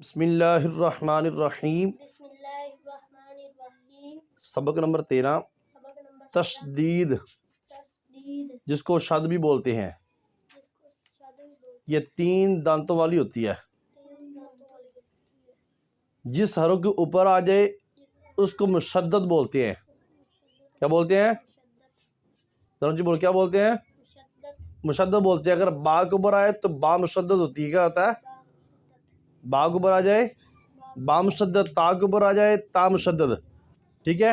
بسم اللہ الرحمن الرحیم۔ بسم اللہ الرحمن الرحیم۔ سبق نمبر 13، سبق نمبر تشدید، تشدید، جس کو شد بھی بولتے ہیں۔ جس کو شادی بولتے یہ 3 دانتوں والی ہوتی ہے۔ ہیں۔ جس حرف کے اوپر آ جائے اس کو مشدد بولتے ہیں۔ کیا بولتے ہیں؟ ذرا جی بول، کیا بولتے ہیں؟ مشدد بولتے ہیں۔ اگر با کے اوپر آئے تو با مشدد ہوتی ہے۔ کیا ہوتا ہے؟ با کے اوپر آ جائے با مشدد، تا کے اوپر آ جائے تا مشدد۔ ٹھیک ہے؟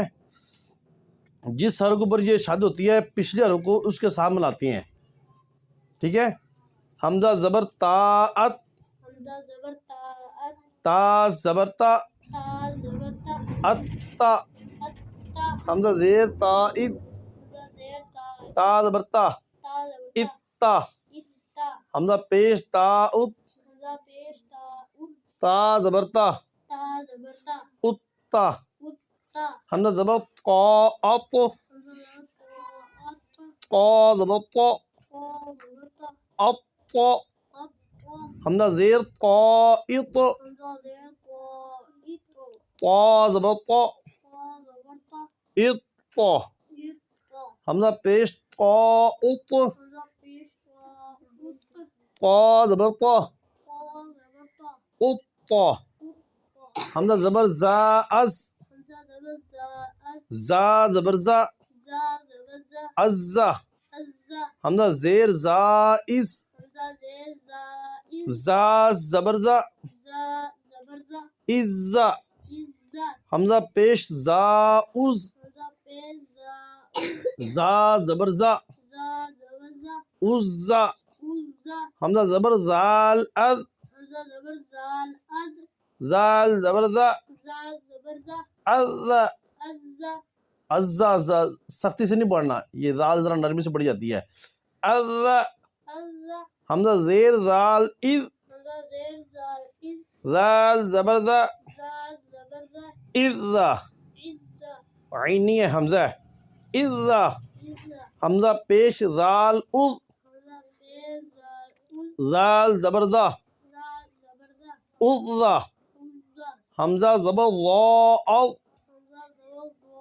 جس حرف کے اوپر یہ شد ہوتی ہے پچھلے حرف کو اس کے ساتھ ملاتی ہیں۔ ٹھیک ہے؟ حمزہ زبر طاعت، حمزہ زبر طاعت، تا زبر تا، تا زبر تا، اتا، اتا، حمزہ زیر تائید، حمزہ زیر تا، تا زبر تا، تا زبر اتا، تا، اتا، حمزہ پیش تاؤت، حمزہ پیش تا، ات، تا زبر تا، تا زبر تا، اتا، اتا، حمزہ زبر قاعت، حمزہ زبر طاعت، قا زبر تا، تا زبر تا، اتا، اتا، حمزہ زیر قائط، حمزہ زیر قائط، تا زبر تا، تا زبر تا، اتا، اتا، حمزہ پیش طاعت، حمزہ پیش تا، ات، تا زبر تا، تا زبر تا، اتا، اتا، حمزہ زبر زاز، حمزہ زبر زا، زا زبر زا، زا زبر زا، عزا، عزا، حمزہ زیر زائز، حمزہ زیر زا، زا زبر زا، زا زبر زا، عزا، عزا، حمزہ پیش زاؤز، حمزہ پیش زا، زا زبر زا، زا زبر زا، عزا، عزا، حمزہ زبر زال از، حمزہ زبر زال، از، زال زبر زا، زال زبر زا، عزا، عزا، عزا، سختی سے نہیں پڑھنا، یہ زال ذرا نرمی سے پڑھی جاتی ہے۔ عزا، عزا، حمزہ زیر زال از، حمزہ زیر زال، از، زال زبر زا، زال زبر زا، عزا، عزا، عین نہیں ہے حمزہ، عزا، عزا، حمزہ پیش زال از، حمزہ پیش زال، از، زال زبر زا، زال زبر زا، عزا، عزا، حمزہ زبر ضا از، حمزہ زبر زا،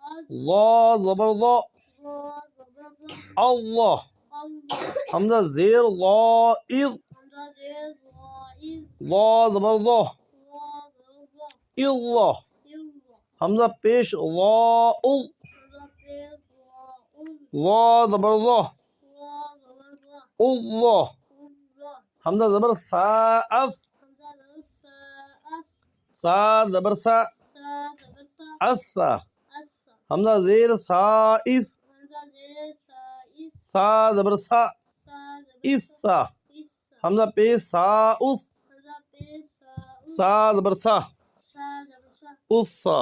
از، ضا زبر ضا، زا زبر زا، اللہ، اللہ، حمزہ زیر ضائز، حمزہ زیر زا، از، ضا زبر ضا، زا زبر زا، اللہ، اللہ، حمزہ پیش ضاؤ، حمزہ پیش زا، از، ضا زبر ضا، زا زبر زا، اللہ، اللہ، حمزہ زبر ساء، حمزہ زبر سا، اس، سا زبر سا، سا زبر سا، اسا، اسا، حمزہ زیر سائز، حمزہ زیر سا، اس، سا زبر سا، سا زبر اسا، سا، اسا، حمزہ پیش ساؤس، حمزہ پیش سا، اس، سا زبر سا، سا زبر سا، اسا۔